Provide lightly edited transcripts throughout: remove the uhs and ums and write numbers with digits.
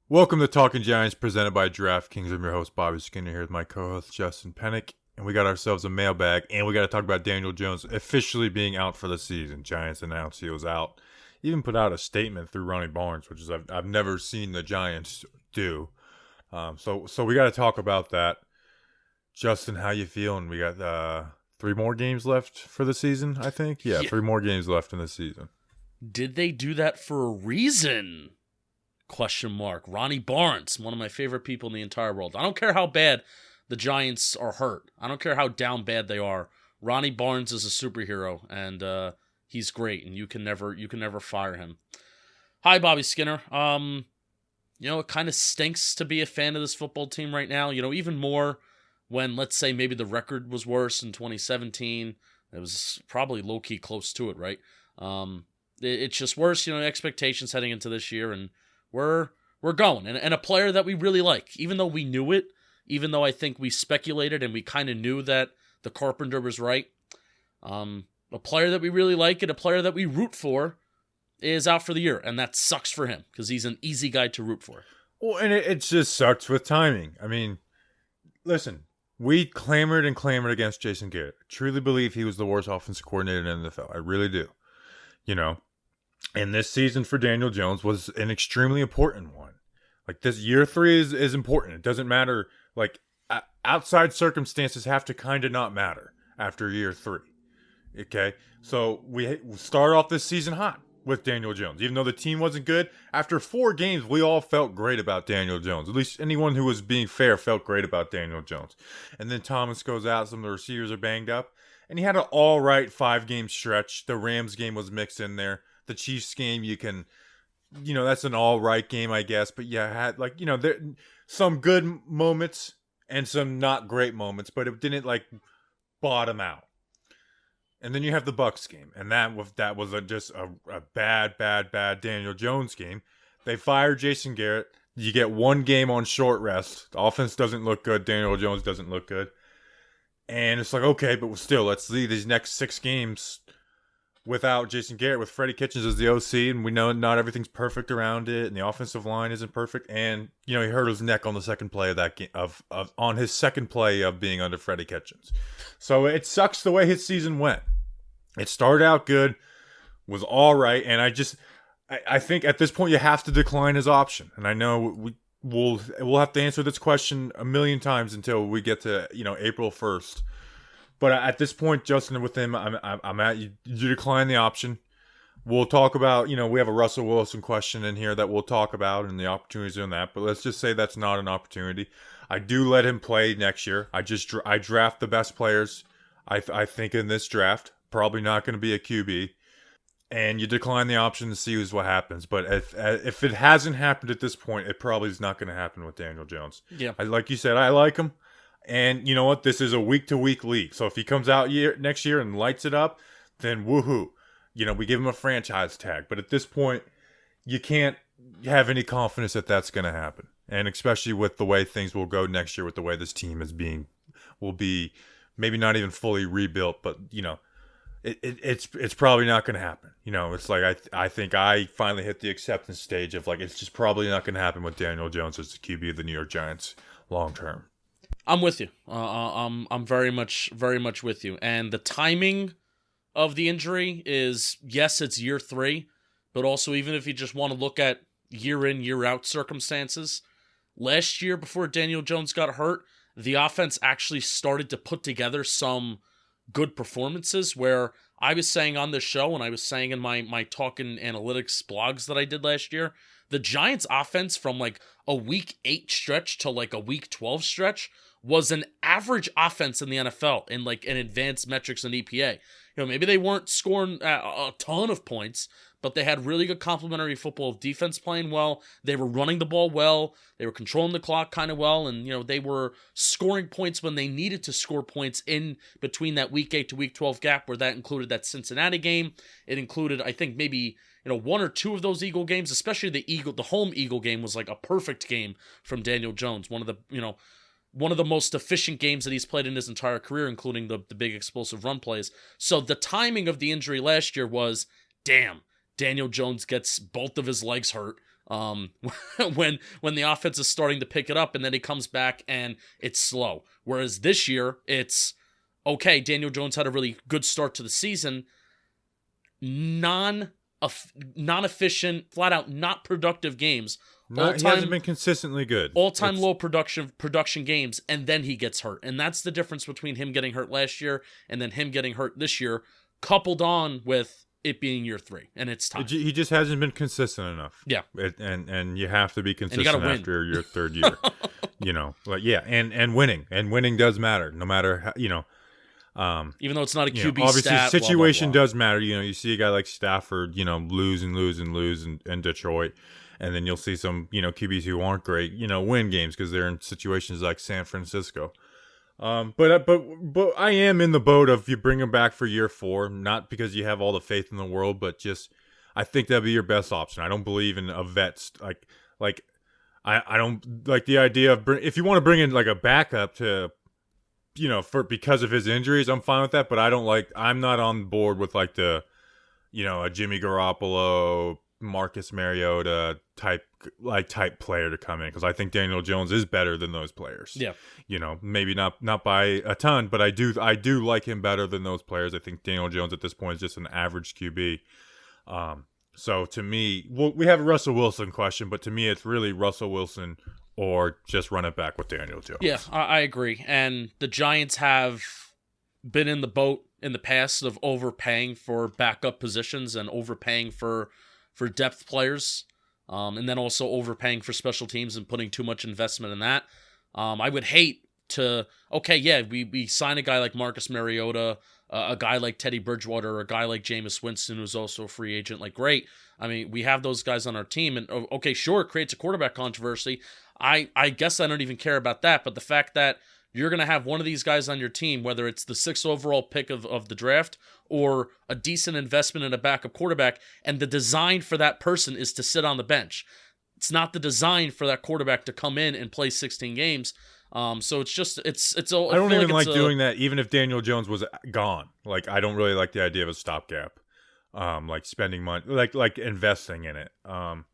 Welcome to Talking Giants, presented by DraftKings. I'm your host, Bobby Skinner, here with my co-host, Justin Pennick. And we got ourselves a mailbag, and we got to talk about Daniel Jones officially being out for the season. Giants announced he was out. Even put out a statement through Ronnie Barnes, which is I've never seen the Giants do. So we got to talk about that. Justin, how you feeling? We got 3 more games left for the season, I think. Yeah, 3 more games left in the season. Did they do that for a reason? Question mark. Ronnie Barnes, one of my favorite people in the entire world. I don't care how bad the Giants are hurt. I don't care how down bad they are. Ronnie Barnes is a superhero, and he's great, and you can never fire him. Hi, Bobby Skinner. It kind of stinks to be a fan of this football team right now. Even more when, let's say, maybe the record was worse in 2017. It was probably low-key close to it, right? It's just worse, expectations heading into this year, and we're going. And a player that we really like, even though we knew it, even though I think we speculated and we kind of knew that the Carpenter was right, a player that we really like and a player that we root for is out for the year, and that sucks for him because he's an easy guy to root for. Well, and it just sucks with timing. I mean, listen, we clamored against Jason Garrett. I truly believe he was the worst offensive coordinator in the NFL. I really do. And this season for Daniel Jones was an extremely important one. Like, this year 3 is important. It doesn't matter. Like, outside circumstances have to kind of not matter after year 3. Okay? So we start off this season hot with Daniel Jones. Even though the team wasn't good, after 4 games, we all felt great about Daniel Jones. At least anyone who was being fair felt great about Daniel Jones. And then Thomas goes out. Some of the receivers are banged up. And he had an all right 5-game stretch. The Rams game was mixed in there. The Chiefs game, that's an all right game, I guess. But yeah, had there some good moments and some not great moments, but it didn't bottom out. And then you have the Bucs game, and that was just a bad Daniel Jones game. They fired Jason Garrett. You get 1 game on short rest. The offense doesn't look good. Daniel Jones doesn't look good. And it's like, okay, but still, let's see these next 6 games without Jason Garrett, with Freddie Kitchens as the OC, and we know not everything's perfect around it, and the offensive line isn't perfect. And he hurt his neck on the second play of that game, on his second play of being under Freddie Kitchens. So it sucks the way his season went. It started out good, was all right, and I think at this point you have to decline his option. And I know we'll have to answer this question a million times until we get to April 1st. But at this point, Justin, with him, I'm at you decline the option. We'll talk about, we have a Russell Wilson question in here that we'll talk about and the opportunities in that. But let's just say that's not an opportunity. I do let him play next year. I draft the best players, I think, in this draft. Probably not going to be a QB. And you decline the option to see what happens. But if it hasn't happened at this point, it probably is not going to happen with Daniel Jones. Yeah. Like you said, I like him. And you know what? This is a week-to-week league. So if he comes out next year and lights it up, then woohoo. We give him a franchise tag. But at this point, you can't have any confidence that that's going to happen. And especially with the way things will go next year, with the way this team will be maybe not even fully rebuilt, but it's probably not going to happen. It's like I think I finally hit the acceptance stage of it's just probably not going to happen with Daniel Jones as the QB of the New York Giants long term. I'm with you. I'm very much with you. And the timing of the injury is, yes, it's year 3, but also even if you just want to look at year in, year out circumstances, last year before Daniel Jones got hurt, the offense actually started to put together some good performances where I was saying on this show, and I was saying in my talking analytics blogs that I did last year, the Giants offense from a week 8 stretch to a week 12 stretch was an average offense in the NFL in advanced metrics and EPA. Maybe they weren't scoring a ton of points, but they had really good complementary football of defense playing well. They were running the ball well. They were controlling the clock kind of well. And, they were scoring points when they needed to score points in between that week 8 to week 12 gap, where that included that Cincinnati game. It included, I think, maybe 1 or 2 of those Eagle games, especially the home Eagle game was a perfect game from Daniel Jones. One of the most efficient games that he's played in his entire career, including the big explosive run plays. So the timing of the injury last year was, damn, Daniel Jones gets both of his legs hurt. when the offense is starting to pick it up, and then he comes back and it's slow. Whereas this year, it's okay. Daniel Jones had a really good start to the season. Non-efficient, flat out not productive games. He hasn't been consistently good. All-time low production games, and then he gets hurt. And that's the difference between him getting hurt last year and then him getting hurt this year, coupled on with it being year 3, and it's time. He just hasn't been consistent enough. Yeah. And you have to be consistent after your third year. And winning. And winning does matter, no matter how, even though it's not a QB obviously stat, situation blah, blah, blah. does matter. You see a guy like Stafford, lose in Detroit, and then you'll see some, QBs who aren't great, win games because they're in situations like San Francisco. But I am in the boat of you bring him back for year 4, not because you have all the faith in the world, but just I think that'd be your best option. I don't believe in a vet I don't like the idea of if you want to bring in like a backup to. Because of his injuries, I'm fine with that, but I'm not on board with like the, a Jimmy Garoppolo, Marcus Mariota type player to come in, because I think Daniel Jones is better than those players. Yeah. Maybe not by a ton, but I do like him better than those players. I think Daniel Jones at this point is just an average QB. So to me, we have a Russell Wilson question, but to me, it's really Russell Wilson or just run it back with Daniel Jones. Yeah, I agree. And the Giants have been in the boat in the past of overpaying for backup positions and overpaying for depth players, and then also overpaying for special teams and putting too much investment in that. I would hate to, we sign a guy like Marcus Mariota, a guy like Teddy Bridgewater, a guy like Jameis Winston, who's also a free agent. Like, great. I mean, we have those guys on our team, and sure, it creates a quarterback controversy. I guess I don't even care about that, but the fact that you're going to have one of these guys on your team, whether it's the 6th overall pick of the draft or a decent investment in a backup quarterback, and the design for that person is to sit on the bench. It's not the design for that quarterback to come in and play 16 games. So it's just, it's. I don't even like doing that, even if Daniel Jones was gone. Like, I don't really like the idea of a stopgap. Like spending money, like investing in it.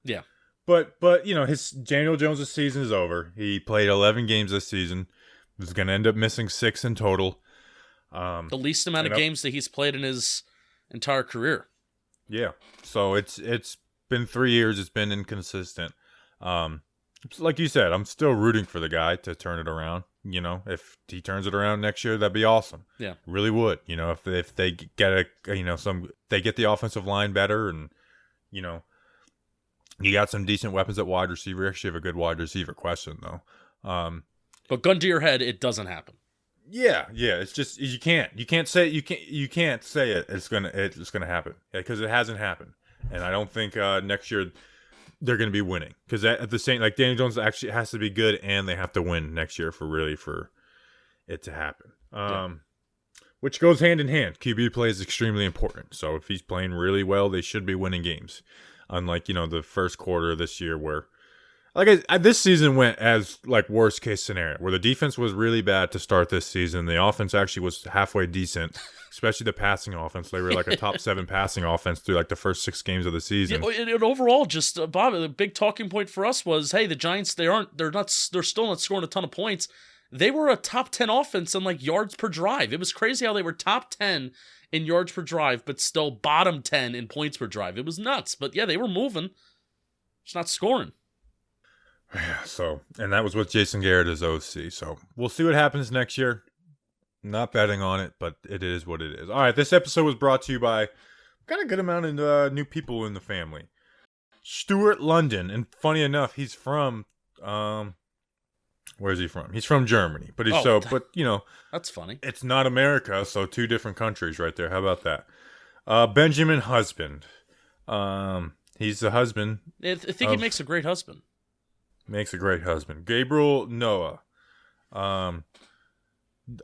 Yeah. But his Daniel Jones' season is over. He played 11 games this season. He's going to end up missing 6 in total. The least amount of games that he's played in his entire career. Yeah. So it's been 3 years. It's been inconsistent. Like you said, I'm still rooting for the guy to turn it around. If he turns it around next year, that'd be awesome. Yeah. Really would. If they get they get the offensive line better, and you got some decent weapons at wide receiver. Actually have a good wide receiver question though. But gun to your head, it doesn't happen. Yeah. It's just you can't say it. It's gonna happen because it hasn't happened, and I don't think next year they're gonna be winning, because at the same, like, Daniel Jones actually has to be good, and they have to win next year for it to happen. Which goes hand in hand. QB play is extremely important. So if he's playing really well, they should be winning games. Unlike, the first quarter of this year where, this season went as, worst case scenario, where the defense was really bad to start this season. The offense actually was halfway decent, especially the passing offense. They were a top 7 passing offense through, the first 6 games of the season. Yeah, and overall, just, Bob, the big talking point for us was, hey, the Giants, they're still not scoring a ton of points. They were a top 10 offense in, yards per drive. It was crazy how they were top 10 in yards per drive, but still bottom 10 in points per drive. It was nuts. But yeah, they were moving. Just not scoring. Yeah, and that was with Jason Garrett as OC. So we'll see what happens next year. Not betting on it, but it is what it is. All right, this episode was brought to you by got a good amount of new people in the family. Stuart London, and funny enough, he's from where's he from? He's from Germany, but that's funny. It's not America, so 2 different countries right there. How about that? Benjamin Husband. He's the husband. I think he makes a great husband. Makes a great husband. Gabriel Noah.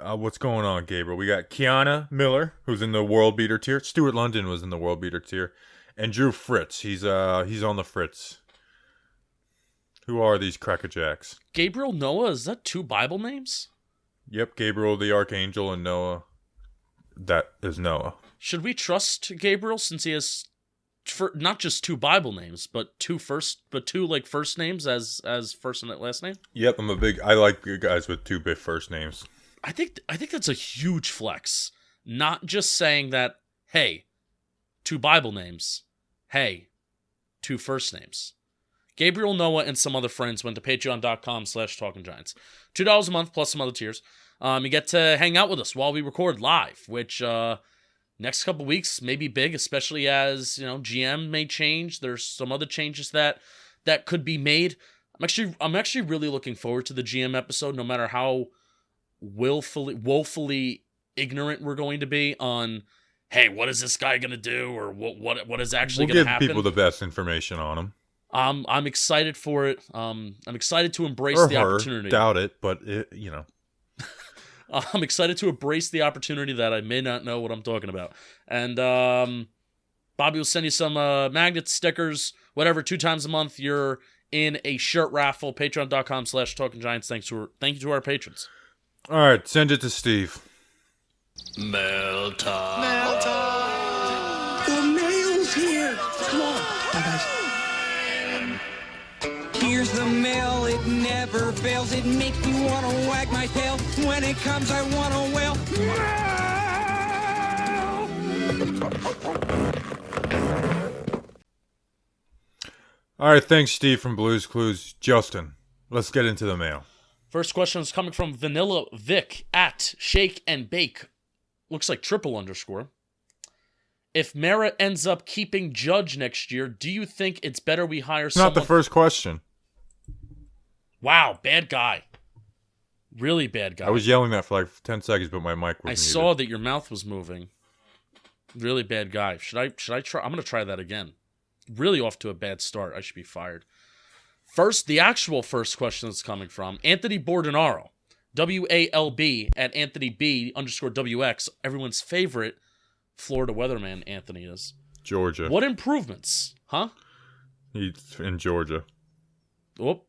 What's going on, Gabriel? We got Kiana Miller, who's in the world beater tier. Stuart London was in the world beater tier, and Drew Fritz. He's on the Fritz. Who are these crackerjacks? Gabriel Noah, is that 2 Bible names? Yep, Gabriel the Archangel and Noah. That is Noah. Should we trust Gabriel since he has for not just two Bible names, but two like first names as first and last name. Yep, I like guys with two big first names. I think that's a huge flex. Not just saying that, hey, two Bible names, hey, two first names. Gabriel, Noah, and some other friends went to patreon.com/talkinggiants. $2 a month plus some other tiers. You get to hang out with us while we record live, which next couple weeks may be big, especially as GM may change. There's some other changes that could be made. I'm actually really looking forward to the GM episode, no matter how woefully ignorant we're going to be on, hey, what is this guy gonna do, or what is actually gonna happen. We'll give people the best information on him. I'm excited for it. I'm excited to embrace the opportunity. Doubt it, but I'm excited to embrace the opportunity that I may not know what I'm talking about. And Bobby will send you some magnets, stickers, whatever. 2 times a month, you're in a shirt raffle. Patreon.com/talkinggiants. Thank you to our patrons. All right, send it to Steve. Mail time. Mail time. The mail's here. Come on. Bye, guys. Here's the mail. It never fails. It makes me want to wag my tail. When it comes, I want to wail. All right, thanks, Steve from Blues Clues. Justin, let's get into the mail. First question is coming from Vanilla Vic at Shake and Bake. Looks like _. If Mara ends up keeping Judge next year, do you think it's better we hire someone? Not the first question. Wow, bad guy. Really bad guy. I was yelling that for like 10 seconds, but my mic was muted. saw that your mouth was moving. Really bad guy. Should I try? I'm going to try that again. Really off to a bad start. I should be fired. The actual first question that's coming from Anthony Bordenaro. WALB at Anthony B_WX. Everyone's favorite Florida weatherman, Anthony is. Georgia. What improvements? Huh? He's in Georgia. Oh,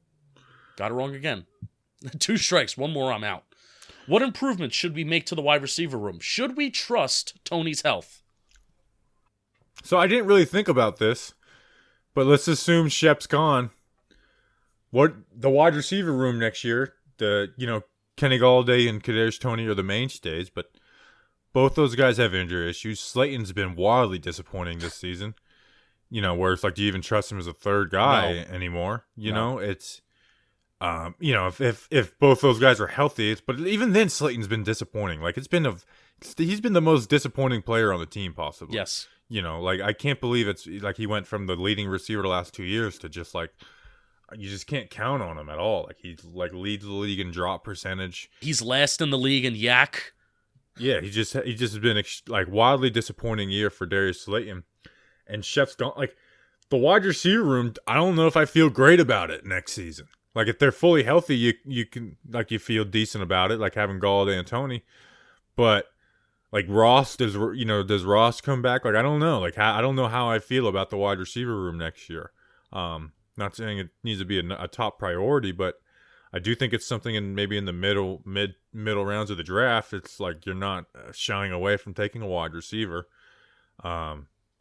got it wrong again. 2 strikes. 1 more, I'm out. What improvements should we make to the wide receiver room? Should we trust Toney's health? So I didn't really think about this, but let's assume Shep's gone. What the wide receiver room next year, Kenny Galladay and Kadarius Toney are the mainstays, but both those guys have injury issues. Slayton's been wildly disappointing this season. Where it's like, do you even trust him as a third guy anymore? It's, if both those guys are healthy, but even then Slayton's been disappointing. Like he's been the most disappointing player on the team possibly. Yes. I can't believe it's like he went from the leading receiver the last 2 years to just like, you just can't count on him at all. Like he leads the league in drop percentage. He's last in the league in yak. Yeah, he just has been wildly disappointing year for Darius Slayton. And Shep's gone. Like the wide receiver room, I don't know if I feel great about it next season. Like if they're fully healthy, you can you feel decent about it, like having Galladay and Toney. But like Ross, does Ross come back? Like I don't know. I don't know how I feel about the wide receiver room next year. Not saying it needs to be a top priority, but I do think it's something maybe in the middle rounds of the draft. It's like you're not shying away from taking a wide receiver.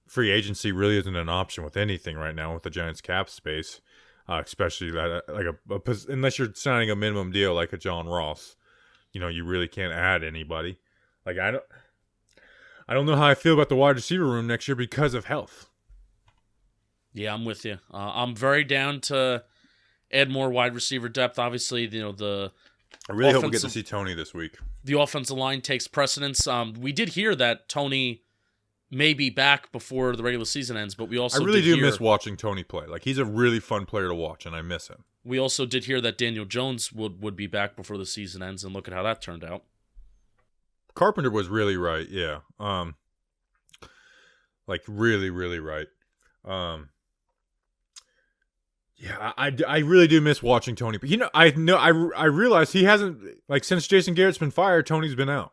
Free agency really isn't an option with anything right now with the Giants cap space, especially that unless you're signing a minimum deal like a John Ross. You really can't add anybody. Like I don't know how I feel about the wide receiver room next year because of health. Yeah, I'm with you. I'm very down to add more wide receiver depth. Obviously, the I really hope we get to see Toney this week. The offensive line takes precedence. We did hear that Toney may be back before the regular season ends, but we also I really do miss watching Toney play. Like he's a really fun player to watch, and I miss him. We also did hear that Daniel Jones would be back before the season ends, and look at how that turned out. Carpenter was really right, yeah. Really, really right. Yeah, I really do miss watching Toney. But I realize he hasn't, since Jason Garrett's been fired, Toney's been out.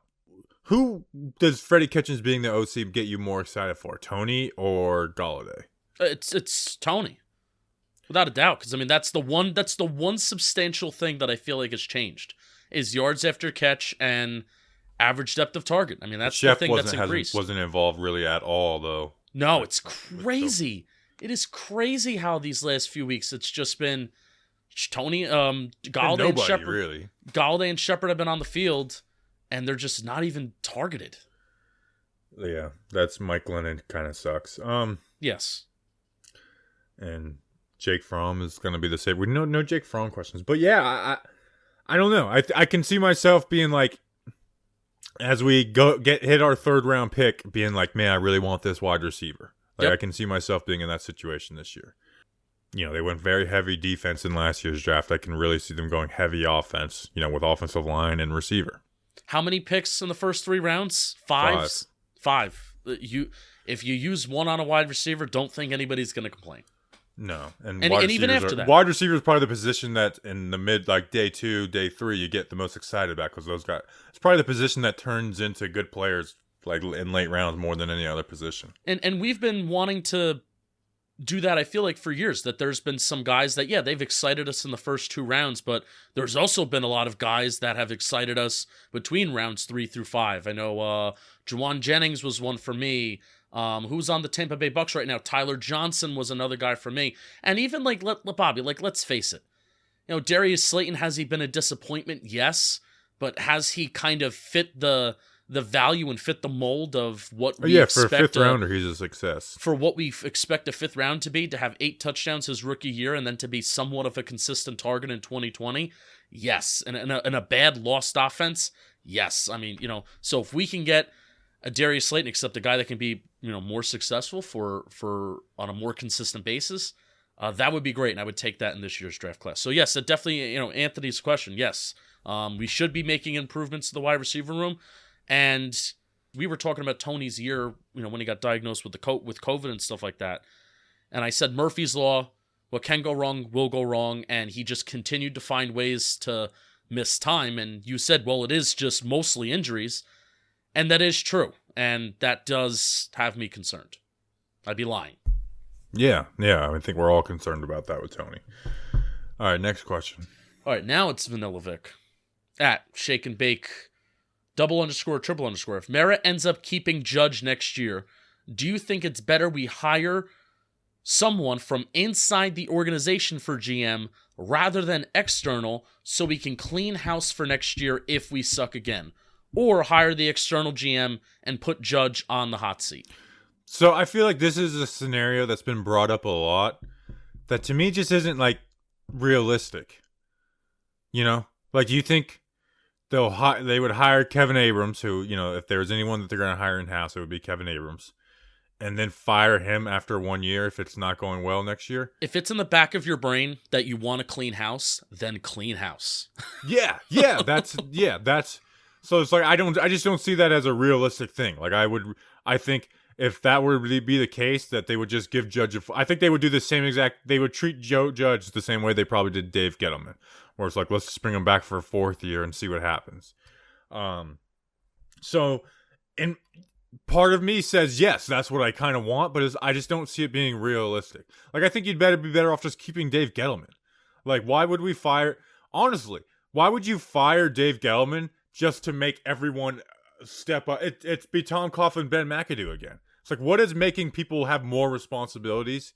Who does Freddie Kitchens being the OC get you more excited for, Toney or Galladay? It's Toney, without a doubt. Because that's the one substantial thing that I feel like has changed is yards after catch and average depth of target. That's the thing that's increased. Wasn't involved really at all though. No, it's crazy. It is crazy how these last few weeks it's just been Tony, Galladay and Shepard. Really. Galladay and Shepard have been on the field, and they're just not even targeted. Yeah, that's Mike Lennon kind of sucks. Yes. And Jake Fromm is going to be the same. We no Jake Fromm questions, but yeah, I don't know. I can see myself being like, as we hit our 3rd round pick, being like, man, I really want this wide receiver. Like, Yep. I can see myself being in that situation this year. You know, they went very heavy defense in last year's draft. I can really see them going heavy offense, you know, with offensive line and receiver. How many picks in the first 3 rounds? 5? 5. If you use one on a wide receiver, don't think anybody's going to complain. No, And even after that, wide receiver is probably the position that in the mid, like day 2, day 3, you get the most excited about, because those guys. It's probably the position that turns into good players, like in late rounds, more than any other position. And we've been wanting to do that, I feel like, for years, that there's been some guys that, yeah, they've excited us in the first 2 rounds, but there's also been a lot of guys that have excited us between rounds 3 through 5. I know Juwan Jennings was one for me. Who's on the Tampa Bay Bucks right now? Tyler Johnson was another guy for me. And even like Bobby, like, let's face it. You know, Darius Slayton, has he been a disappointment? Yes. But has he kind of fit the value and fit the mold of what we expect? For a 5th rounder, he's a success. For what we expect a 5th round to be, to have 8 touchdowns his rookie year and then to be somewhat of a consistent target in 2020? Yes. And a bad lost offense? Yes. I mean, you know, so if we can get a Darius Slayton, except a guy that can be, you know, more successful for on a more consistent basis, that would be great, and I would take that in this year's draft class. So yes, it definitely, you know, Anthony's question, yes, we should be making improvements to the wide receiver room, and we were talking about Toney's year, you know, when he got diagnosed with with COVID and stuff like that, and I said Murphy's Law, what can go wrong will go wrong, and he just continued to find ways to miss time, and you said, well, it is just mostly injuries. And that is true, and that does have me concerned. I'd be lying. Yeah, I think we're all concerned about that with Tony. All right, next question. All right, now it's Vanilla Vic. At Shake and Bake, __, If Merritt ends up keeping Judge next year, do you think it's better we hire someone from inside the organization for GM rather than external so we can clean house for next year if we suck again? Or hire the external GM and put Judge on the hot seat? So I feel like this is a scenario that's been brought up a lot that to me just isn't like realistic. You know, like, do you think they would hire Kevin Abrams, who, you know, if there's anyone that they're going to hire in house, it would be Kevin Abrams, and then fire him after 1 year if it's not going well next year? If it's in the back of your brain that you want to clean house, then clean house. Yeah, that's. So it's like I just don't see that as a realistic thing. Like, I think if that were to be the case, that they would just give Judge I think they would do the same they would treat Joe Judge the same way they probably did Dave Gettleman, where it's like, let's just bring him back for a 4th year and see what happens. So, and part of me says yes, that's what I kind of want, but I just don't see it being realistic. Like, I think you'd be better off just keeping Dave Gettleman. Like, why would we honestly, why would you fire Dave Gettleman just to make everyone step up? It's be Tom Coughlin, Ben McAdoo again. It's like, what is making people have more responsibilities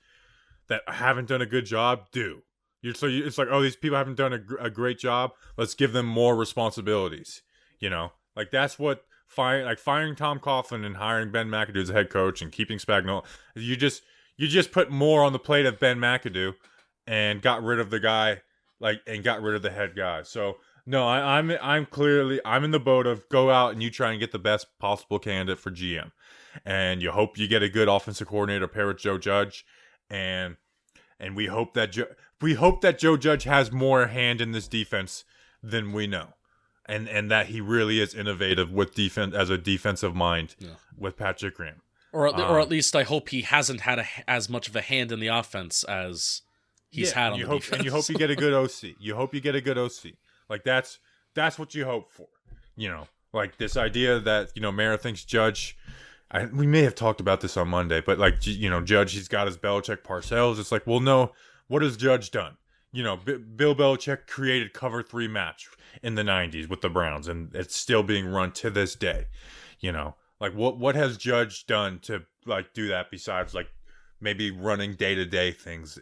that haven't done a good job do? It's like, oh, these people haven't done a great job. Let's give them more responsibilities. You know, like, that's what firing Tom Coughlin and hiring Ben McAdoo as a head coach and keeping Spagnuolo. You just put more on the plate of Ben McAdoo and got rid of the guy, and got rid of the head guy. So, no, I'm in the boat of go out and you try and get the best possible candidate for GM, and you hope you get a good offensive coordinator pair with Joe Judge, and we hope that Joe Judge has more hand in this defense than we know, and that he really is innovative with defense as a defensive mind with Patrick Graham, or at least I hope he hasn't had as much of a hand in the offense as he's had on the defense. And you hope you get a good OC. Like, that's what you hope for, you know, like this idea that, you know, Mara thinks Judge, we may have talked about this on Monday, but like, you know, Judge, he's got his Belichick Parcells. It's like, well, no, what has Judge done? You know, Bill Belichick created cover 3 match in the 90s with the Browns, and it's still being run to this day. You know, like what has Judge done to like do that besides like maybe running day-to-day things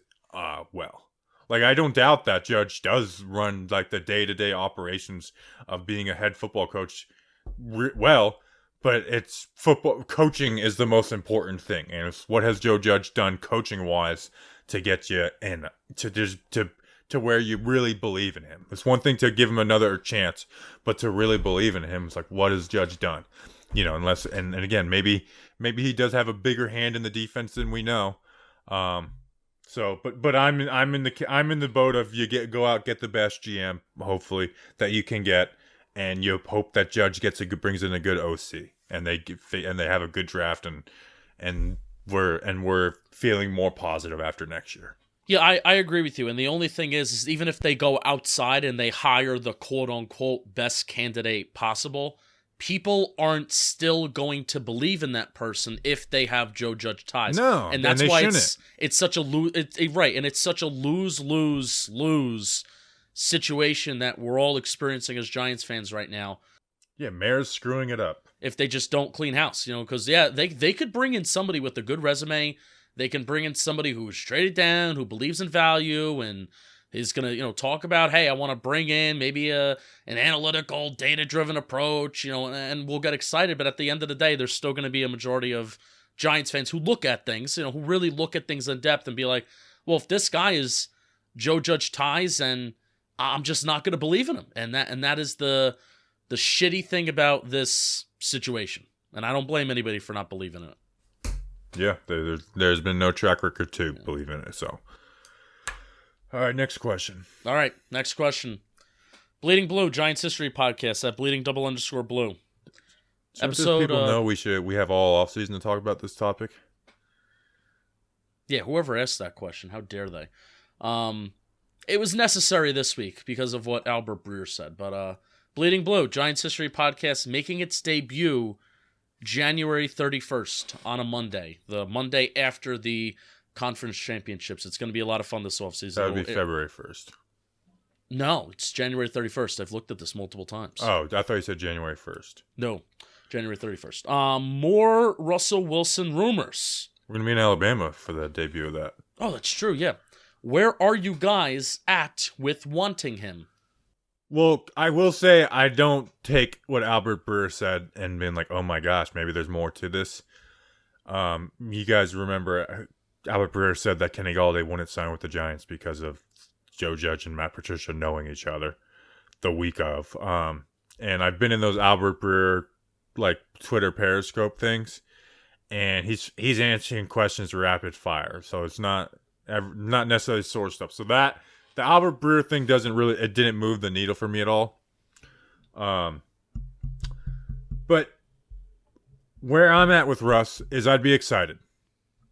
well. Like, I don't doubt that Judge does run like the day-to-day operations of being a head football coach well, but it's football coaching is the most important thing, and it's what has Joe Judge done coaching-wise to get you in to where you really believe in him. It's one thing to give him another chance, but to really believe in him, it's like, what has Judge done? You know, unless and again, maybe he does have a bigger hand in the defense than we know. So, but I'm in the boat of go out, get the best GM, hopefully, that you can get, and you hope that Judge brings in a good OC, and they have a good draft, and we're feeling more positive after next year. Yeah, I agree with you. And the only thing is even if they go outside and they hire the quote-unquote best candidate possible, people aren't still going to believe in that person if they have Joe Judge ties. No, and that's and why shouldn't. it's such a and it's such a lose situation that we're all experiencing as Giants fans right now. Yeah, Mayor's screwing it up. If they just don't clean house, because they could bring in somebody with a good resume. They can bring in somebody who's traded down, who believes in value, and is going to, talk about, hey, I want to bring in maybe an analytical, data-driven approach, and we'll get excited. But at the end of the day, there's still going to be a majority of Giants fans who look at things, who really look at things in depth and be like, well, if this guy is Joe Judge ties, and I'm just not going to believe in him. And that is the shitty thing about this situation. And I don't blame anybody for not believing in it. Yeah, there's been no track record to believe in it. So, all right, next question. All right, next question. Bleeding Blue Giants History Podcast at bleeding_blue. Episode. People know we have all offseason to talk about this topic. Yeah, whoever asked that question, how dare they? It was necessary this week because of what Albert Breer said. But Bleeding Blue Giants History Podcast making its debut January 31st on a Monday, the Monday after the conference championships. It's going to be a lot of fun this offseason. That would be February 1st. No, it's January 31st. I've looked at this multiple times. Oh, I thought you said January 1st. No, January 31st. More Russell Wilson rumors. We're going to be in Alabama for the debut of that. Oh, that's true, yeah. Where are you guys at with wanting him? Well, I will say I don't take what Albert Breer said and being like, oh my gosh, maybe there's more to this. You guys remember Albert Breer said that Kenny Galladay wouldn't sign with the Giants because of Joe Judge and Matt Patricia knowing each other the week of. And I've been in those Albert Breer like Twitter Periscope things, and he's answering questions rapid fire, so it's not necessarily source stuff. So that the Albert Breer thing didn't move the needle for me at all. But where I'm at with Russ is I'd be excited.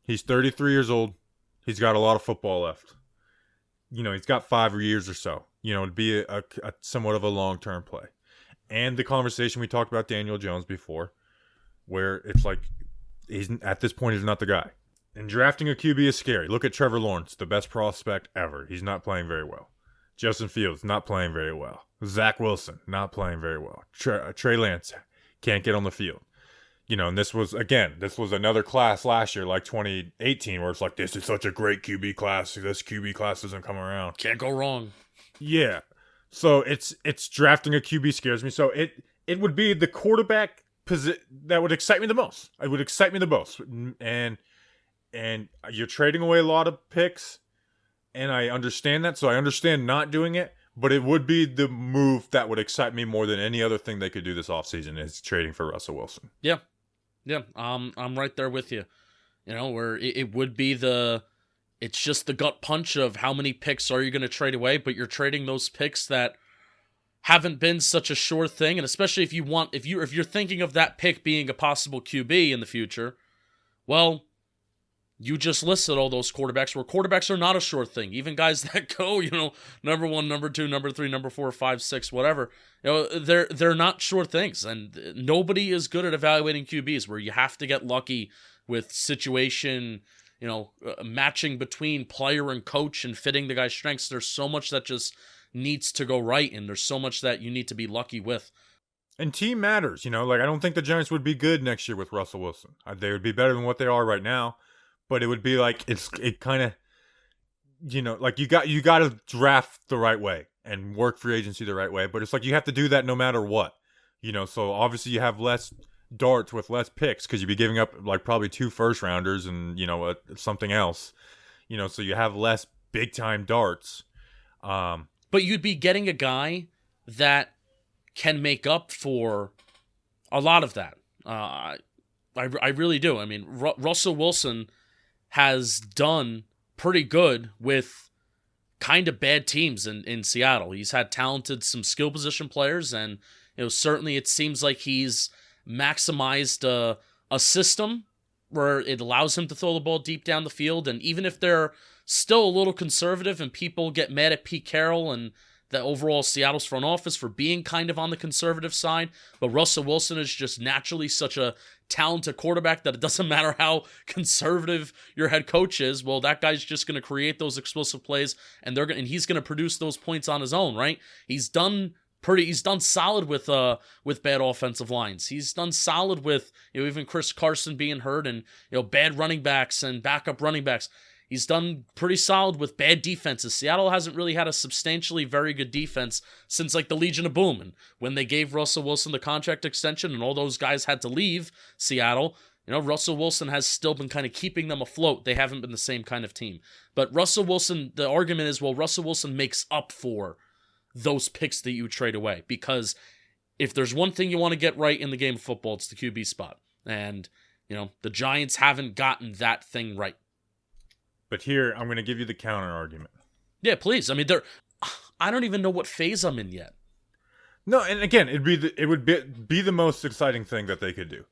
He's 33 years old. He's got a lot of football left. He's got 5 years or so. It'd be a somewhat of a long-term play. And the conversation we talked about Daniel Jones before, where it's like at this point he's not the guy. And drafting a QB is scary. Look at Trevor Lawrence, the best prospect ever. He's not playing very well. Justin Fields, not playing very well. Zach Wilson, not playing very well. Trey Lance can't get on the field. And this was another class last year, like 2018, where it's like, this is such a great QB class. This QB class doesn't come around. Can't go wrong. Yeah. So it's drafting a QB scares me. So it would be the quarterback position that would excite me the most. It would excite me the most. And you're trading away a lot of picks, and I understand that. So I understand not doing it, but it would be the move that would excite me more than any other thing they could do this offseason is trading for Russell Wilson. Yeah. Yeah, I'm right there with you. Where it would be it's just the gut punch of how many picks are you going to trade away, but you're trading those picks that haven't been such a sure thing, and especially if you're thinking of that pick being a possible QB in the future, well, you just listed all those quarterbacks where quarterbacks are not a sure thing. Even guys that go, number 1, number 2, number 3, number 4, 5, 6, whatever, they're not sure things. And nobody is good at evaluating QBs, where you have to get lucky with situation, matching between player and coach and fitting the guy's strengths. There's so much that just needs to go right, and there's so much that you need to be lucky with. And team matters, like I don't think the Giants would be good next year with Russell Wilson. They would be better than what they are right now, but it would be like it kind of, like you got to draft the right way and work free agency the right way. But it's like you have to do that no matter what, So obviously you have less darts with less picks because you'd be giving up like probably 2 first rounders and something else, So you have less big time darts. But you'd be getting a guy that can make up for a lot of that. I really do. I mean, Russell Wilson has done pretty good with kind of bad teams in Seattle. He's had some skill position players, and certainly it seems like he's maximized a system where it allows him to throw the ball deep down the field. And even if they're still a little conservative and people get mad at Pete Carroll and the overall Seattle's front office for being kind of on the conservative side, but Russell Wilson is just naturally such a talented quarterback that it doesn't matter how conservative your head coach is. Well, that guy's just going to create those explosive plays, and he's going to produce those points on his own, right? He's done solid with bad offensive lines. He's done solid with even Chris Carson being hurt and bad running backs and backup running backs. He's done pretty solid with bad defenses. Seattle hasn't really had a substantially very good defense since like the Legion of Boom. And when they gave Russell Wilson the contract extension and all those guys had to leave Seattle, Russell Wilson has still been kind of keeping them afloat. They haven't been the same kind of team. But Russell Wilson, the argument is, well, Russell Wilson makes up for those picks that you trade away. Because if there's one thing you want to get right in the game of football, it's the QB spot. And, the Giants haven't gotten that thing right. But here, I'm going to give you the counter argument. Yeah, please. I mean, I don't even know what phase I'm in yet. No, and again, it would be the most exciting thing that they could do.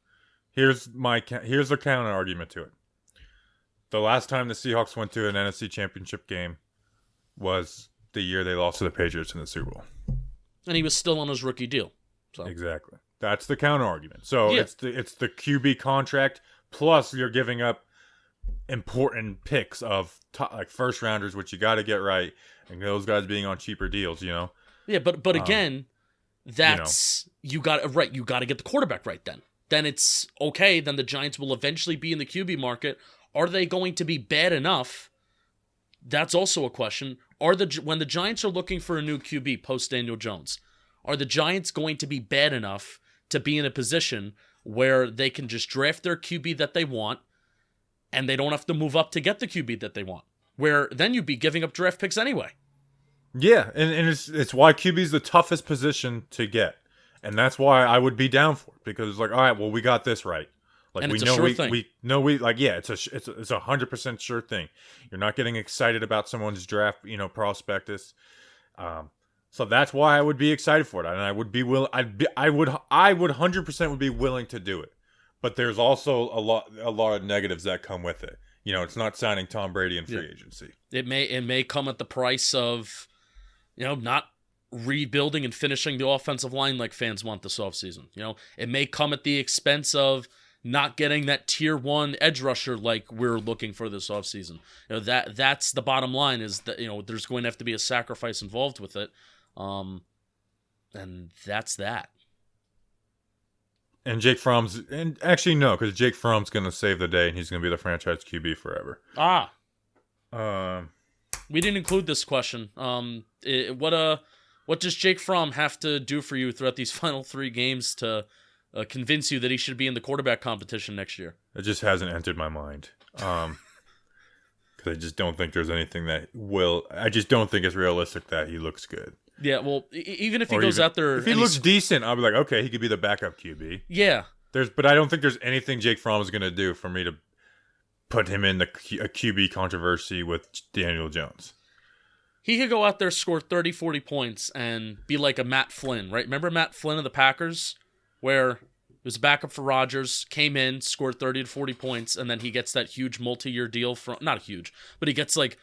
Here's the counter argument to it. The last time the Seahawks went to an NFC Championship game was the year they lost to the Patriots in the Super Bowl. And he was still on his rookie deal. So. Exactly. That's the counter argument. So yeah. it's the QB contract plus you're giving up important picks of like first rounders, which you got to get right, and those guys being on cheaper deals, Yeah, but again, that's you got to get the quarterback right. Then it's okay. Then the Giants will eventually be in the QB market. Are they going to be bad enough? That's also a question. When the Giants are looking for a new QB post Daniel Jones, are the Giants going to be bad enough to be in a position where they can just draft their QB that they want? And they don't have to move up to get the QB that they want, where then you'd be giving up draft picks anyway. Yeah, and it's why QB is the toughest position to get. And that's why I would be down for it, because it's like, all right, well, we got this right. Like and we it's know a sure thing. We know we like, yeah, it's a 100% sure thing. You're not getting excited about someone's draft, prospectus. So that's why I would be excited for it, and I would be I would 100% would be willing to do it. But there's also a lot of negatives that come with it. It's not signing Tom Brady in free agency. It may come at the price of, not rebuilding and finishing the offensive line like fans want this offseason. It may come at the expense of not getting that tier 1 edge rusher like we're looking for this offseason. That's the bottom line, is that there's going to have to be a sacrifice involved with it. And that's that. And Jake Fromm's, and actually no, because Jake Fromm's going to save the day, and he's going to be the franchise QB forever. We didn't include this question. What does Jake Fromm have to do for you throughout these final 3 games to convince you that he should be in the quarterback competition next year? It just hasn't entered my mind. Because I just don't think there's anything that will. I just don't think it's realistic that he looks good. Yeah, well, even if he goes out there, if he looks decent, I'll be like, okay, he could be the backup QB. Yeah, but I don't think there's anything Jake Fromm is going to do for me to put him in a QB controversy with Daniel Jones. He could go out there, score 30, 40 points, and be like a Matt Flynn, right? Remember Matt Flynn of the Packers, where he was a backup for Rodgers, came in, scored 30 to 40 points, and then he gets that huge multi-year deal from, not huge, but he gets like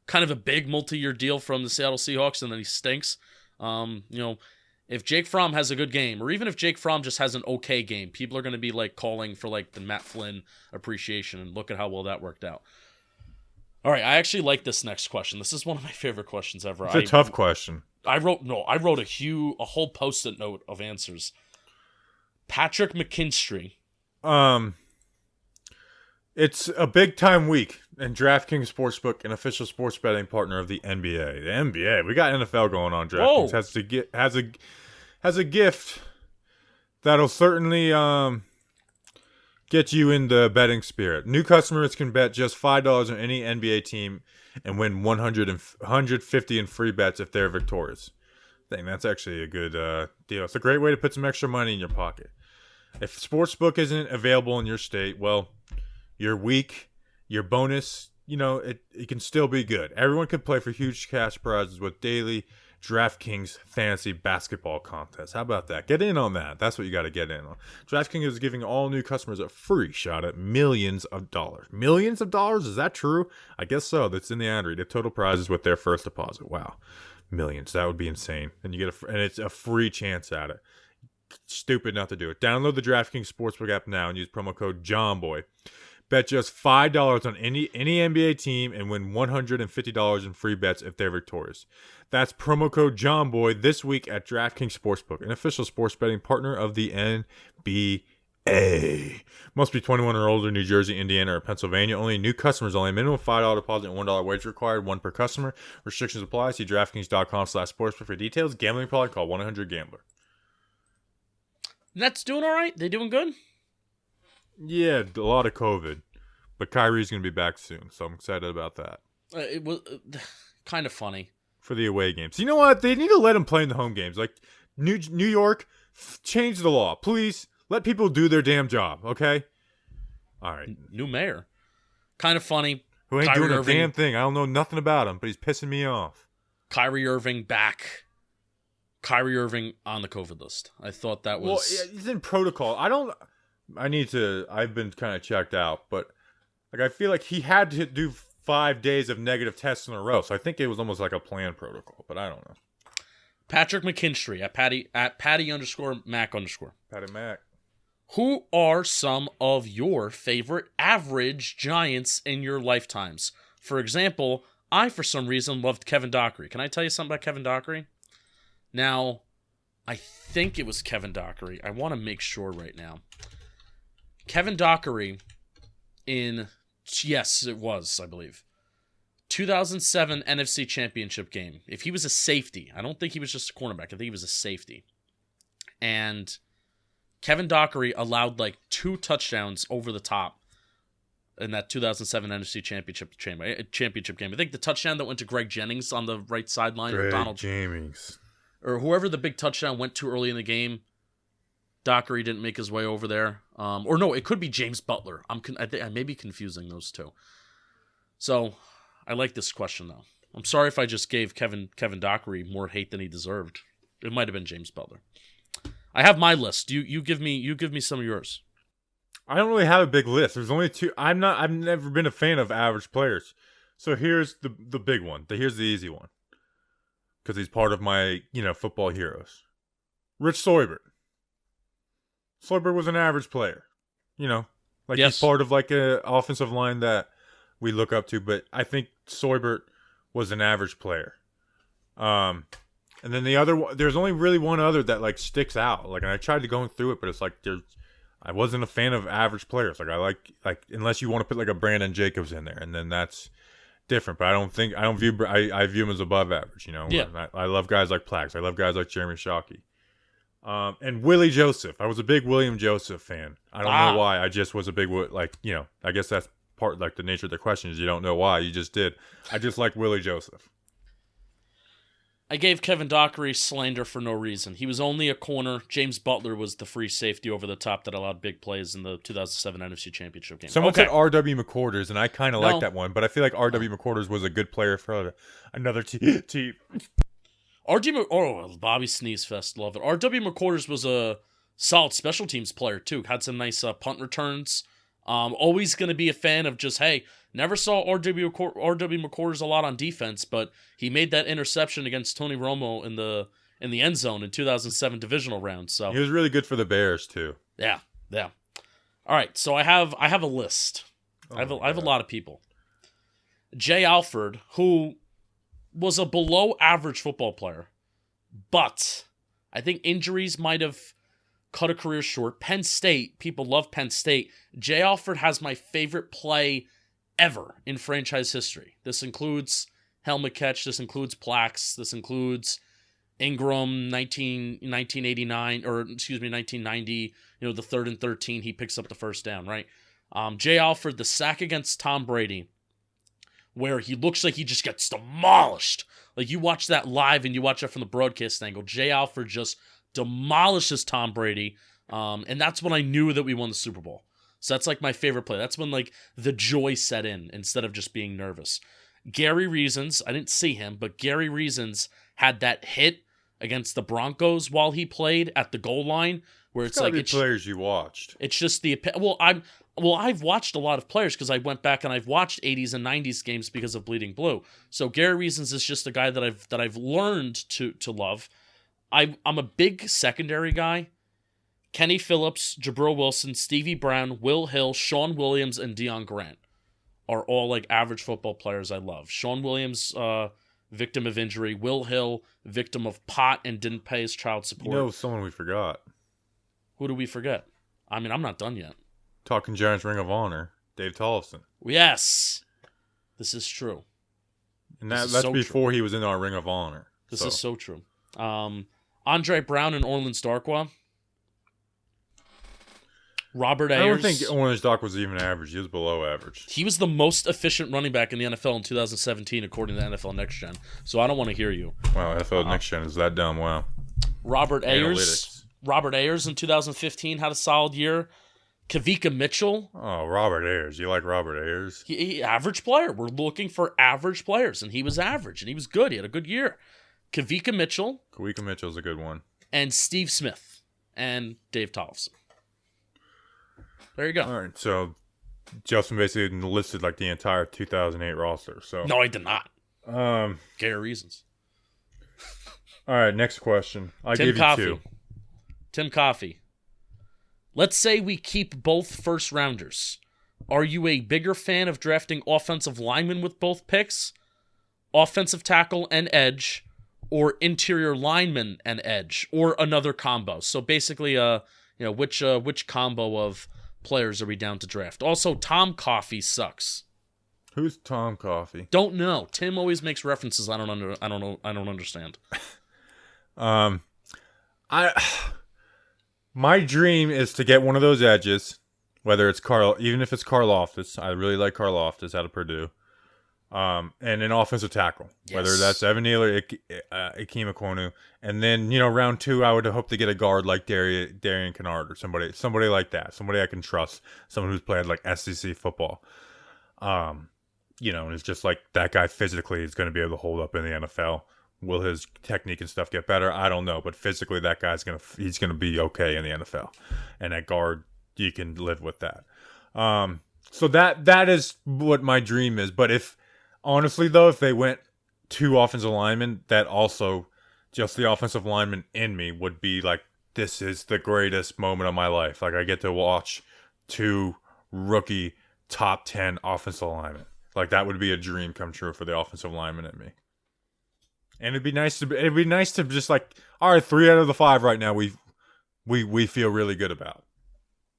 kind of a big multi-year deal from the Seattle Seahawks, and then he stinks. If Jake Fromm has a good game, or even if Jake Fromm just has an okay game, people are going to be like calling for like the Matt Flynn appreciation, and look at how well that worked out. All right, I actually like this next question. This is one of my favorite questions ever. It's a tough question. I wrote a whole post-it note of answers. Patrick McKinstry. It's a big time week, and DraftKings Sportsbook, an official sports betting partner of the NBA. The NBA, we got NFL going on. DraftKings has a gift that'll certainly get you in the betting spirit. New customers can bet just $5 on any NBA team and win $150 in free bets if they're victorious. I think that's actually a good deal. It's a great way to put some extra money in your pocket. If Sportsbook isn't available in your state, well, your week, your bonus, it can still be good. Everyone can play for huge cash prizes with daily DraftKings fantasy basketball contests. How about that? Get in on that. That's what you got to get in on. DraftKings is giving all new customers a free shot at millions of dollars. Millions of dollars? Is that true? I guess so. That's in the ad read. The total prizes with their first deposit. Wow. Millions. That would be insane. And it's a free chance at it. Stupid not to do it. Download the DraftKings Sportsbook app now and use promo code JOHNBOY. Bet just $5 on any NBA team and win $150 in free bets if they're victorious. That's promo code JOHNBOY this week at DraftKings Sportsbook, an official sports betting partner of the NBA. Must be 21 or older, New Jersey, Indiana, or Pennsylvania. Only new customers only. Minimum $5 deposit and $1 wager required. One per customer. Restrictions apply. See DraftKings.com/sportsbook for details. Gambling problem? Call 1-800-GAMBLER. Nets doing all right? They doing good? Yeah, a lot of COVID, but Kyrie's going to be back soon, so I'm excited about that. It was kind of funny. For the away games. You know what? They need to let him play in the home games. Like, New York, change the law. Please, let people do their damn job, okay? All right. New mayor. Kind of funny. Who ain't doing a damn thing. I don't know nothing about him, but he's pissing me off. Kyrie Irving back. Kyrie Irving on the COVID list. I thought that was... Well, he's in protocol. I've been kind of checked out, but I feel like he had to do 5 days of negative tests in a row, so I think it was almost like a planned protocol, but I don't know. Patrick McKinstry at Patty _Mac_. Patty Mac. Who are some of your favorite average Giants in your lifetimes? For example, I, for some reason, loved Kevin Dockery. Can I tell you something about Kevin Dockery? Now, I think it was Kevin Dockery. I want to make sure right now. Kevin Dockery yes, it was, I believe, 2007 NFC Championship game. If he was a safety, I don't think he was just a cornerback. I think he was a safety. And Kevin Dockery allowed like 2 touchdowns over the top in that 2007 NFC Championship game. I think the touchdown that went to Greg Jennings on the right sideline, or Donald Jennings, or whoever the big touchdown went to early in the game, Dockery didn't make his way over there. Or no, it could be James Butler. I may be confusing those two. So, I like this question, though. I'm sorry if I just gave Kevin Dockery more hate than he deserved. It might have been James Butler. I have my list. You give me some of yours. I don't really have a big list. There's only 2. I've never been a fan of average players. So here's the big one. Here's the easy one. Because he's part of my, football heroes. Rich Seubert. Seubert was an average player. Yes. He's part of like an offensive line that we look up to, but I think Seubert was an average player. And then the other one, there's only really one other that like sticks out. And I tried to go through it, but it's like I wasn't a fan of average players. I like unless you want to put like a Brandon Jacobs in there, and then that's different. But I view him as above average. Yeah. I love guys like Plax. I love guys like Jeremy Shockey. And Willie Joseph. I was a big William Joseph fan. I don't know why. I just was a big, I guess that's part, the nature of the question is you don't know why. You just did. I just like Willie Joseph. I gave Kevin Dockery slander for no reason. He was only a corner. James Butler was the free safety over the top that allowed big plays in the 2007 NFC Championship game. Someone said R.W. McQuarters, and I kind of like that one, but I feel like R.W. McQuarters was a good player for another team. Bobby Sneeze Fest, love it. R.W. McQuarters was a solid special teams player, too. Had some nice punt returns. Always going to be a fan of just, hey, never saw R.W. McQuarters a lot on defense, but he made that interception against Tony Romo in the end zone in 2007 divisional round. So he was really good for the Bears, too. Yeah. All right, so I have a list. I have a lot of people. Jay Alford, who was a below average football player, But I think injuries might have cut a career short. Penn State, people love Penn State. Jay Alford has my favorite play ever in franchise history. This includes helmet catch. This includes plaques. This includes Ingram 1989, or excuse me, 1990, the 3rd and 13, he picks up the first down, right? Jay Alford, the sack against Tom Brady, where he looks like he just gets demolished. Like, you watch that live and you watch that from the broadcast angle. Jay Alford just demolishes Tom Brady, and that's when I knew that we won the Super Bowl. So that's like my favorite play. That's when like the joy set in instead of just being nervous. Gary Reasons, I didn't see him, but Gary Reasons had that hit against the Broncos while he played at the goal line, where it's like it's players you watched. It's just I've watched a lot of players because I went back and I've watched 80s and 90s games because of Bleeding Blue. So Gary Reasons is just a guy that I've learned to love. I'm a big secondary guy. Kenny Phillips, Jabril Wilson, Stevie Brown, Will Hill, Sean Williams, and Deion Grant are all like average football players I love. Sean Williams, victim of injury. Will Hill, victim of pot and didn't pay his child support. Someone we forgot. Who do we forget? I mean, I'm not done yet. Talking Giants Ring of Honor, Dave Tollefson. Yes, this is true. And that's so before he was in our Ring of Honor. This is so true. Andre Brown and Orleans Darkwa. Robert Ayers. I don't think Orleans Dark was even average. He was below average. He was the most efficient running back in the NFL in 2017, according to NFL Next Gen. So I don't want to hear you. Wow, NFL Next Gen is that dumb. Wow. Robert Ayers. Analytics. Robert Ayers in 2015 had a solid year. Kavika Mitchell. Oh, Robert Ayers. You like Robert Ayers? He average player. We're looking for average players, and he was average, and he was good. He had a good year. Kavika Mitchell's a good one. And Steve Smith and Dave Tollefson. There you go. All right, so Justin basically listed like the entire 2008 roster. So no, I did not. Gary Reasons. All right, next question. I give you two. Tim Coffey. Let's say we keep both first rounders. Are you a bigger fan of drafting offensive linemen with both picks, offensive tackle and edge, or interior lineman and edge, or another combo? So basically, which combo of players are we down to draft? Also, Tom Coffey sucks. Who's Tom Coffey? Don't know. Tim always makes references I don't understand. My dream is to get one of those edges, whether it's even if it's Karlaftis. I really like Karlaftis out of Purdue. And an offensive tackle, whether that's Evan Neal or Ikem Ekwonu. And then, round 2, I would hope to get a guard like Darian Kennard or somebody like that. Somebody I can trust. Someone who's played like SEC football. And it's just like that guy physically is going to be able to hold up in the NFL. Will his technique and stuff get better? I don't know. But physically, that guy's he's going to be okay in the NFL. And at guard, you can live with that. So that is what my dream is. But honestly, though, if they went 2 offensive linemen, that also just the offensive lineman in me would be like, this is the greatest moment of my life. Like, I get to watch 2 rookie top 10 offensive linemen. Like, that would be a dream come true for the offensive lineman in me. And it'd be nice to just like, all right, 3 out of the 5 right now we feel really good about.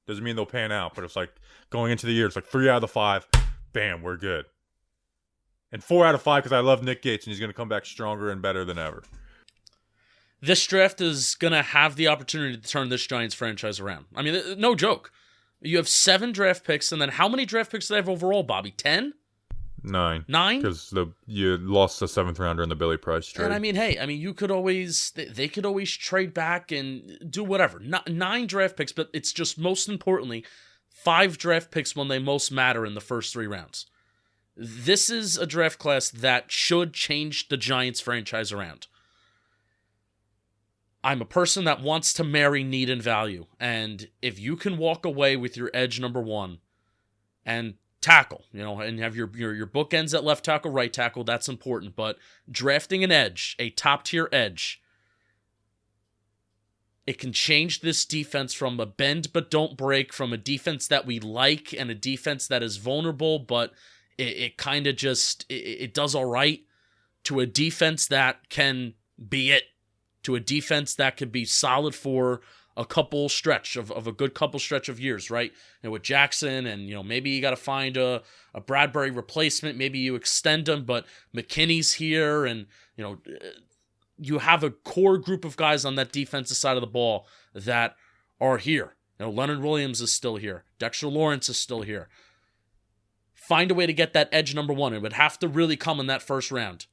Doesn't mean they'll pan out, but it's like going into the year, it's like 3 out of the 5, bam, we're good. And 4 out of 5 because I love Nick Gates and he's going to come back stronger and better than ever. This draft is going to have the opportunity to turn this Giants franchise around. I mean, no joke. You have 7 draft picks, and then how many draft picks do they have overall, Bobby? 10? 9. 9? Because you lost the 7th rounder in the Billy Price trade. And I mean, hey, you could always, they could always trade back and do whatever. 9 draft picks, but it's just most importantly, 5 draft picks when they most matter in the first 3 rounds. This is a draft class that should change the Giants franchise around. I'm a person that wants to marry need and value. And if you can walk away with your edge number 1 and tackle, and have your bookends at left tackle, right tackle, that's important. But drafting an edge, a top-tier edge, it can change this defense from a bend but don't break, from a defense that we like and a defense that is vulnerable, but it kind of just, it does all right, to a defense that can be it to a defense that could be solid for a couple stretch of a good couple stretch of years, right? And with Jackson and, maybe you got to find a Bradbury replacement. Maybe you extend him, but McKinney's here and, you have a core group of guys on that defensive side of the ball that are here. Leonard Williams is still here. Dexter Lawrence is still here. Find a way to get that edge number one. It would have to really come in that first round.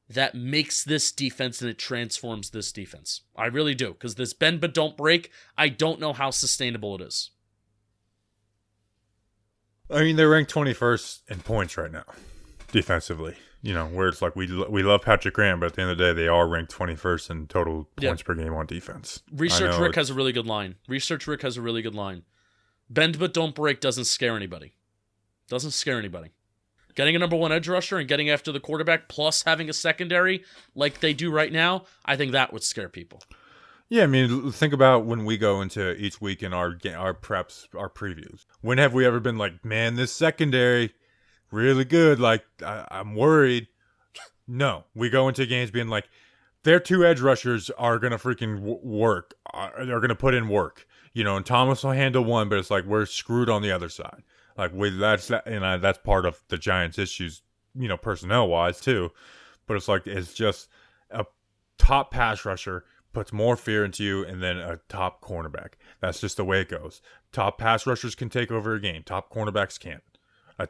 That makes this defense and it transforms this defense. I really do. Because this bend but don't break, I don't know how sustainable it is. I mean, they're ranked 21st in points right now, defensively. Where it's like we love Patrick Graham, but at the end of the day, they are ranked 21st in total points per game on defense. Research Rick has a really good line. Bend but don't break doesn't scare anybody. Getting a number one edge rusher and getting after the quarterback plus having a secondary like they do right now, I think that would scare people. Yeah, I mean, think about when we go into each week in our preps, our previews. When have we ever been like, man, this secondary really good? Like, I'm worried. No, we go into games being like, their two edge rushers are gonna freaking work. They're gonna put in work. And Thomas will handle one, but it's like we're screwed on the other side. Like that's part of the Giants' issues, personnel wise too. But it's just a top pass rusher puts more fear into you, and then a top cornerback. That's just the way it goes. Top pass rushers can take over a game. Top cornerbacks can't.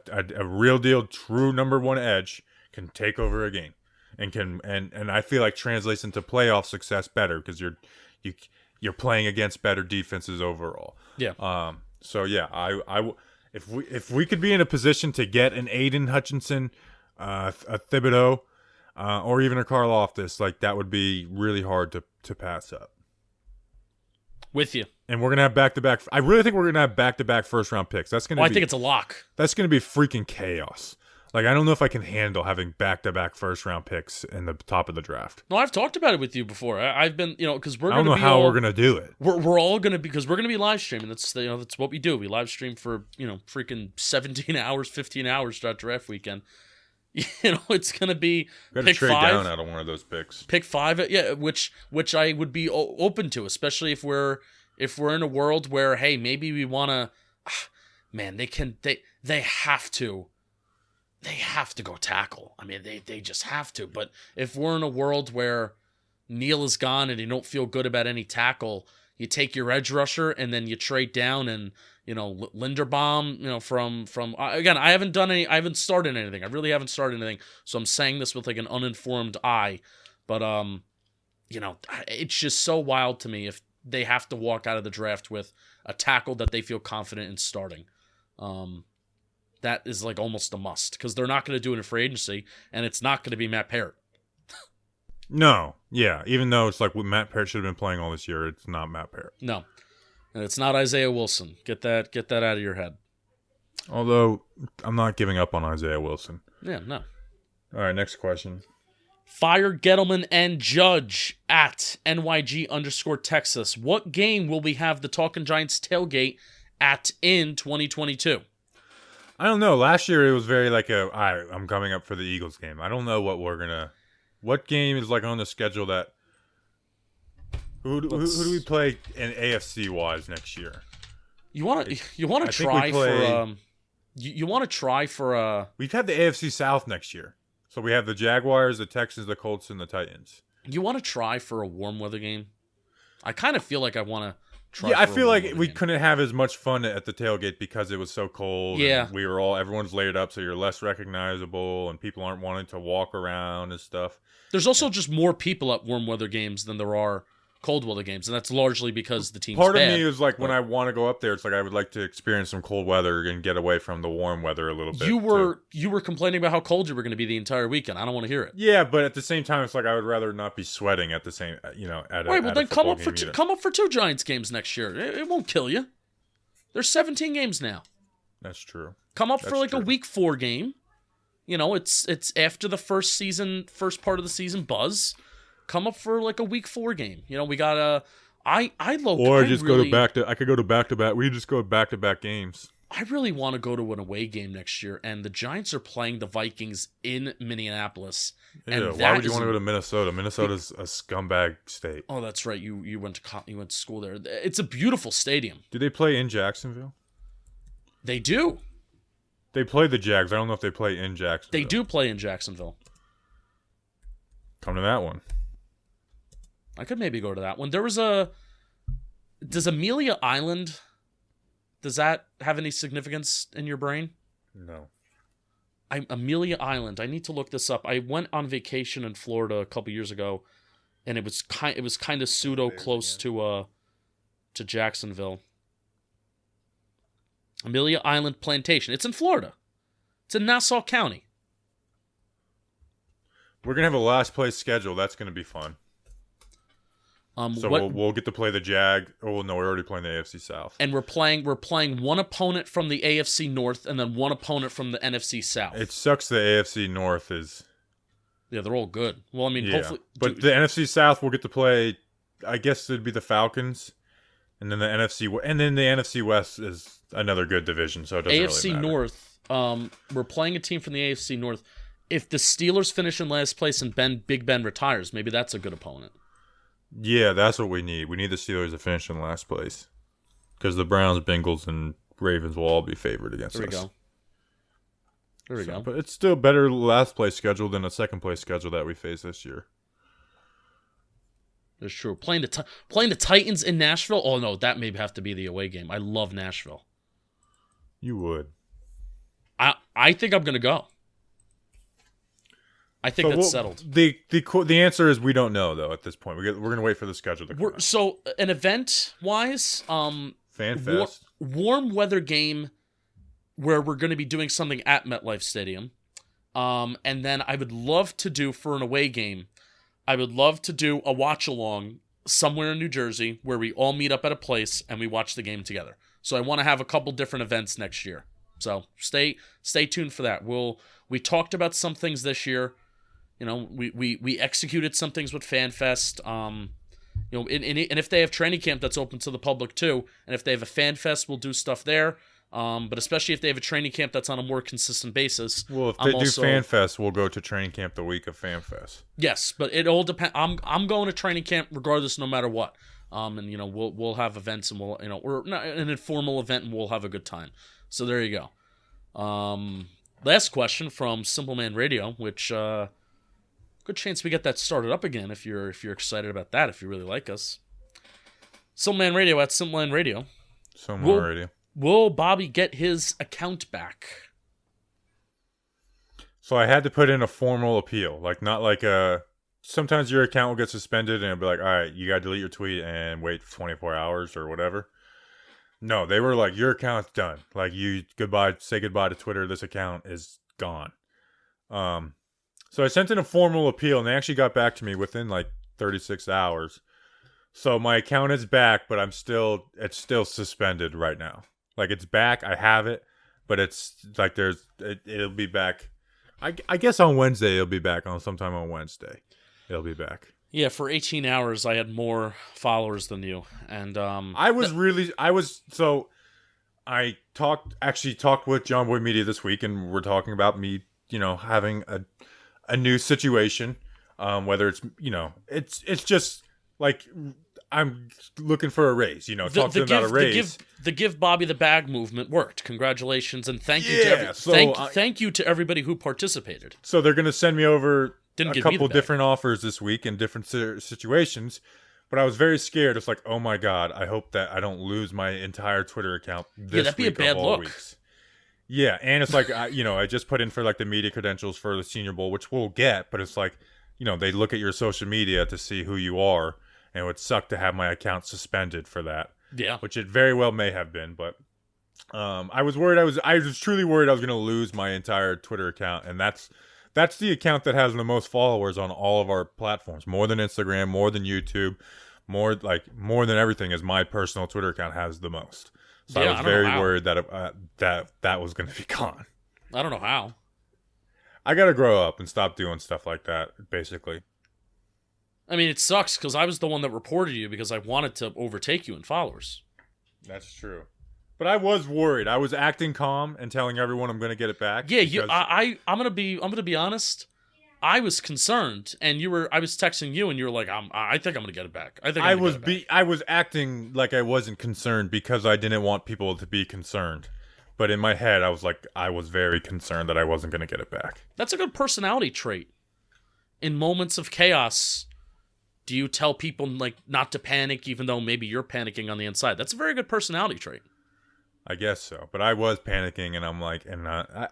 A real deal, true number one edge can take over a game, and I feel like translates into playoff success better because you're playing against better defenses overall. Yeah. So yeah, if we could be in a position to get an Aiden Hutchinson, a Thibodeau, or even a Karlaftis, like that would be really hard to pass up. With you. And we're gonna have back-to-back. I really think we're gonna have back-to-back first-round picks. That's gonna. I think it's a lock. That's gonna be freaking chaos. Like, I don't know if I can handle having back-to-back first-round picks in the top of the draft. No, I've talked about it with you before. I've been, because we're. I don't know how we're gonna do it. We're all gonna because we're gonna be live streaming. That's that's what we do. We live stream for freaking 17 hours, 15 hours throughout draft weekend. It's gonna be pick trade 5 down out of one of those picks. Pick 5, yeah, which I would be open to, especially if we're in a world where, hey, maybe we want to. Man, they have to. They have to go tackle. I mean, they just have to. But if we're in a world where Neal is gone and you don't feel good about any tackle, you take your edge rusher and then you trade down and Linderbaum, from again, I haven't started anything. I really haven't started anything. So I'm saying this with like an uninformed eye, but it's just so wild to me if they have to walk out of the draft with a tackle that they feel confident in starting. That is like almost a must because they're not going to do it in free agency, and it's not going to be Matt Parrott. No, yeah. Even though it's like what Matt Parrott should have been playing all this year, it's not Matt Parrott. No, and it's not Isaiah Wilson. Get that out of your head. Although I'm not giving up on Isaiah Wilson. Yeah, no. All right, next question. Fire Gettleman and Judge at NYG_Texas. What game will we have the Talkin' Giants tailgate at in 2022? I don't know. Last year it was very like I'm coming up for the Eagles game. I don't know what game is like on the schedule that. Who do we play in AFC wise next year? You want to try for you want to try for We've had the AFC South next year, so we have the Jaguars, the Texans, the Colts, and the Titans. You want to try for a warm weather game? I kind of feel like I want to. I feel like we couldn't have as much fun at the tailgate because it was so cold. Yeah. And everyone's layered up, so you're less recognizable, and people aren't wanting to walk around and stuff. There's also just more people at warm weather games than there are cold weather games, and that's largely because the team's Part bad. of me is like, when I want to go up there, it's like I would like to experience some cold weather and get away from the warm weather a little bit. You were complaining about how cold you were going to be the entire weekend. I don't want to hear it. Yeah, but at the same time, it's like I would rather not be sweating at the same, come up for 2 Giants games next year. It won't kill you. There's 17 games now. That's true. Come up for a week 4 game. It's after the first part of the season buzz. Come up for like a week 4 game. We got I could go to back to back. We just go back to back games. I really want to go to an away game next year, and the Giants are playing the Vikings in Minneapolis. Yeah, And why would you want to go to Minnesota? Minnesota's a scumbag state. Oh, that's right. You went to school there. It's a beautiful stadium. Do they play in Jacksonville? They do. They play the Jags. I don't know if they play in Jacksonville. They do play in Jacksonville. Come to that one. I could maybe go to that one. Does Amelia Island, does that have any significance in your brain? No. Amelia Island. I need to look this up. I went on vacation in Florida a couple years ago, and it was kind of pseudo close to Jacksonville. Amelia Island Plantation. It's in Florida. It's in Nassau County. We're gonna have a last place schedule. That's gonna be fun. So we'll get to play the Jag. Oh no, we're already playing the AFC South. And we're playing one opponent from the AFC North and then one opponent from the NFC South. It sucks the AFC North is. Yeah, they're all good. Well, I mean, Yeah. hopefully, But the NFC South we'll get to play. I guess it'd be the Falcons, and then the NFC West is another good division. So it doesn't AFC really matter. North. We're playing a team from the AFC North. If the Steelers finish in last place and Big Ben retires, maybe that's a good opponent. Yeah, that's what we need. We need the Steelers to finish in last place. Because the Browns, Bengals, and Ravens will all be favored against us. There we go. But it's still better last place schedule than a second place schedule that we face this year. That's true. Playing the Titans in Nashville? Oh, no, that may have to be the away game. I love Nashville. You would. I think I'm going to go. I think that's settled. The answer is we don't know though at this point. We're gonna wait for the schedule to come out. So an event wise, FanFest, warm weather game where we're going to be doing something at MetLife Stadium, and then I would love to do for an away game. I would love to do a watch along somewhere in New Jersey where we all meet up at a place and we watch the game together. So I want to have a couple different events next year. So stay tuned for that. We talked about some things this year. You know, we executed some things with FanFest. You know, and if they have training camp that's open to the public too, and if they have a FanFest, we'll do stuff there. But especially if they have a training camp that's on a more consistent basis. Well, if they do FanFest, we'll go to training camp the week of FanFest. Yes, but it all depends. I'm going to training camp regardless, no matter what. And you know, we'll have events and we're not an informal event and we'll have a good time. So there you go. Last question from Simple Man Radio, which. Good chance we get that started up again if you're excited about that, if you really like us. Simpleman Radio at Simpleman Radio. Radio. Will Bobby get his account back? So I had to put in a formal appeal. Not like a... Sometimes your account will get suspended and it'll be like, all right, you got to delete your tweet and wait for 24 hours or whatever. No, they were like, your account's done. Like, say goodbye to Twitter. This account is gone. So I sent in a formal appeal, and they actually got back to me within 36 hours. So my account is back, but it's still suspended right now. It's back, I have it, but it's it'll be back. I guess on Wednesday it'll be back. Sometime on Wednesday, it'll be back. Yeah, for 18 hours I had more followers than you, and I talked with John Boy Media this week, and we're talking about me, having a new situation, whether it's it's just I'm looking for a raise, talk to them about a raise. The give Bobby the bag movement worked. Congratulations and thank you thank you to everybody who participated. So they're gonna send me over a couple different offers this week in different situations, but I was very scared. It's oh my god, I hope that I don't lose my entire Twitter account this that'd be week a bad of all look. Weeks. Yeah, and it's I just put in for the media credentials for the Senior Bowl, which we'll get, but it's they look at your social media to see who you are, and it would suck to have my account suspended for that. Yeah. Which it very well may have been, but I was worried. I was truly worried I was going to lose my entire Twitter account, and that's the account that has the most followers on all of our platforms, more than Instagram, more than YouTube, more than everything. Is my personal Twitter account has the most. So I was very worried that that was going to be gone. I don't know how. I got to grow up and stop doing stuff like that, basically. I mean, it sucks because I was the one that reported you because I wanted to overtake you in followers. That's true. But I was worried. I was acting calm and telling everyone I'm going to get it back. Yeah, because I'm gonna be honest. I was concerned, and I was texting you, and you were like, I think I'm gonna get it back. I was acting like I wasn't concerned because I didn't want people to be concerned. But in my head, I was like, I was very concerned that I wasn't going to get it back. That's a good personality trait. In moments of chaos, do you tell people like not to panic, even though maybe you're panicking on the inside? That's a very good personality trait. I guess so, but I was panicking, and I'm like,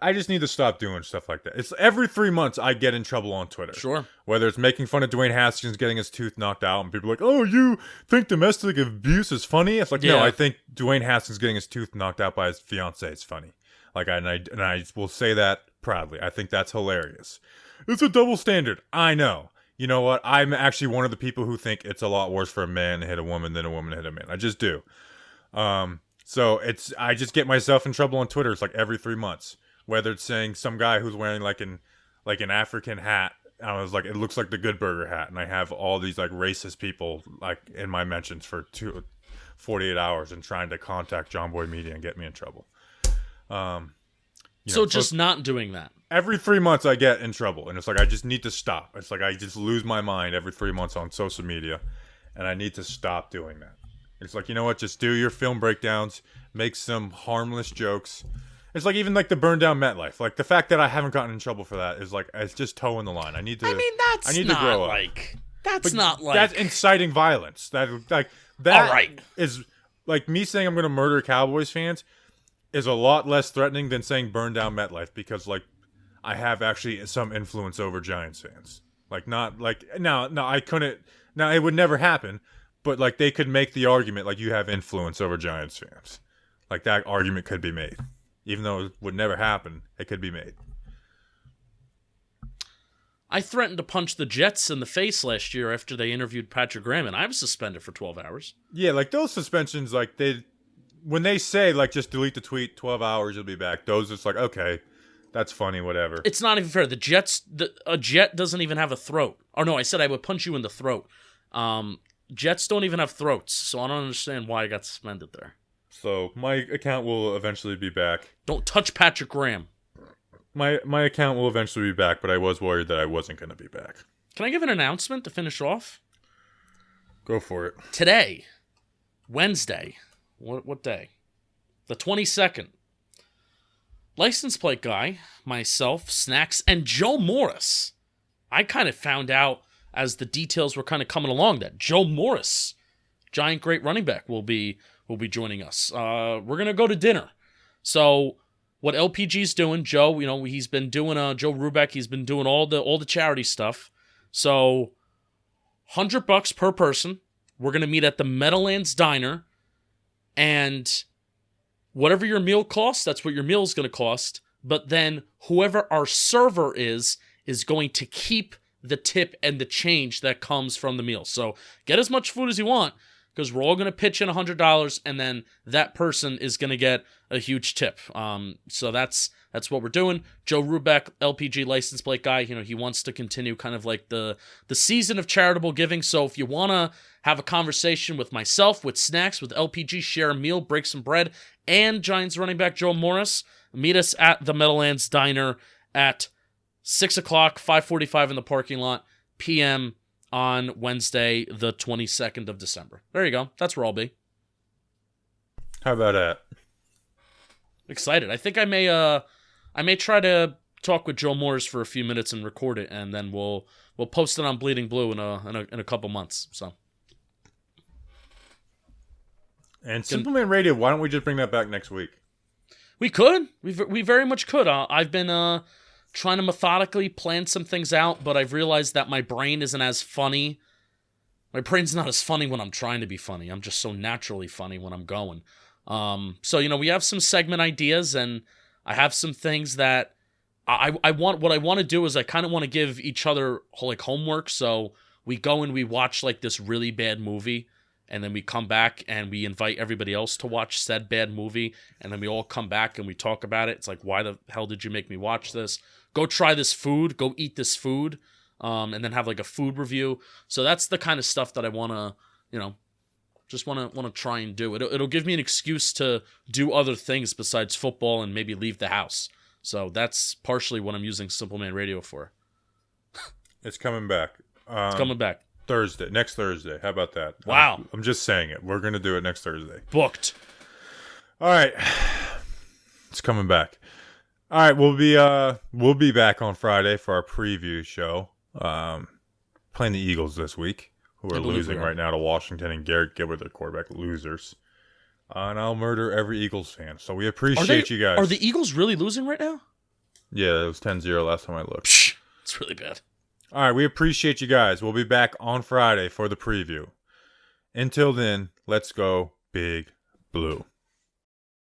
I just need to stop doing stuff like that. It's every 3 months I get in trouble on Twitter. Sure. Whether it's making fun of Dwayne Haskins getting his tooth knocked out, and people are like, oh, you think domestic abuse is funny? It's like, no, I think Dwayne Haskins getting his tooth knocked out by his fiance is funny. Like, and I will say that proudly. I think that's hilarious. It's a double standard. I know. You know what? I'm actually one of the people who think it's a lot worse for a man to hit a woman than a woman to hit a man. I just do. So I just get myself in trouble on Twitter. It's like every 3 months, whether it's saying some guy who's wearing like an African hat. I was like, it looks like the Good Burger hat. And I have all these like racist people like in my mentions for 48 hours and trying to contact John Boy Media and get me in trouble. So just not doing that. Every 3 months I get in trouble. And it's like, I just need to stop. It's like, I just lose my mind every 3 months on social media. And I need to stop doing that. It's like, you know what? Just do your film breakdowns, make some harmless jokes. It's like even like the burn down MetLife. Like the fact that I haven't gotten in trouble for that is like it's just toeing the line. I need to grow up. That's not like that's inciting violence. That all right. Is like me saying I'm going to murder Cowboys fans is a lot less threatening than saying burn down MetLife because like I have actually some influence over Giants fans. Like not like no I couldn't. Now it would never happen. But, like, they could make the argument, like, you have influence over Giants fans. Like, that argument could be made. Even though it would never happen, it could be made. I threatened to punch the Jets in the face last year after they interviewed Patrick Graham, and I was suspended for 12 hours. Yeah, like, those suspensions, like, when they say, like, just delete the tweet, 12 hours, you'll be back, those, it's like, okay, that's funny, whatever. It's not even fair. A Jet doesn't even have a throat. Oh, no, I said I would punch you in the throat. Jets don't even have throats, so I don't understand why I got suspended there. So, my account will eventually be back. Don't touch Patrick Graham. My account will eventually be back, but I was worried that I wasn't going to be back. Can I give an announcement to finish off? Go for it. Today, Wednesday, what day? The 22nd. License plate guy, myself, Snacks, and Joe Morris. I kind of found out as the details were kind of coming along that Joe Morris, giant great running back, will be joining us. We're going to go to dinner. So what LPG's doing, Joe, he's been doing Joe Rubeck, he's been doing all the charity stuff. So $100 per person. We're going to meet at the Meadowlands Diner, and whatever your meal costs, that's what your meal is going to cost. But then whoever our server is going to keep the tip and the change that comes from the meal. So get as much food as you want because we're all going to pitch in $100 and then that person is going to get a huge tip. So that's what we're doing. Joe Rubeck, LPG license plate guy, he wants to continue kind of like the season of charitable giving. So if you want to have a conversation with myself, with Snacks, with LPG, share a meal, break some bread, and Giants running back Joe Morris, meet us at the Meadowlands Diner at 6 o'clock, 5:45 in the parking lot, p.m. on Wednesday, the 22nd of December. There you go. That's where I'll be. How about that? Excited. I think I may try to talk with Joe Morris for a few minutes and record it, and then we'll post it on Bleeding Blue in a couple months. So. And Simpleman Radio, why don't we just bring that back next week? We could. We very much could. I've been trying to methodically plan some things out, but I've realized that my brain isn't as funny. My brain's not as funny when I'm trying to be funny. I'm just so naturally funny when I'm going. So, we have some segment ideas, and I have some things that I want. What I want to do is I kind of want to give each other like homework. So we go and we watch like this really bad movie, and then we come back and we invite everybody else to watch said bad movie, and then we all come back and we talk about it. It's like, why the hell did you make me watch this? Go try this food. Go eat this food. And then have like a food review. So that's the kind of stuff that I want to, Just want to try and do it. It'll give me an excuse to do other things besides football and maybe leave the house. So that's partially what I'm using Simple Man Radio for. It's coming back. It's coming back. Next Thursday. How about that? Wow. I'm just saying it. We're going to do it next Thursday. Booked. All right. It's coming back. All right, we'll be back on Friday for our preview show. Playing the Eagles this week, who are losing right now to Washington and Garrett Gilbert, their quarterback, losers. And I'll murder every Eagles fan. So we appreciate you guys. Are the Eagles really losing right now? Yeah, it was 10-0 last time I looked. Psh, it's really bad. All right, we appreciate you guys. We'll be back on Friday for the preview. Until then, let's go Big Blue.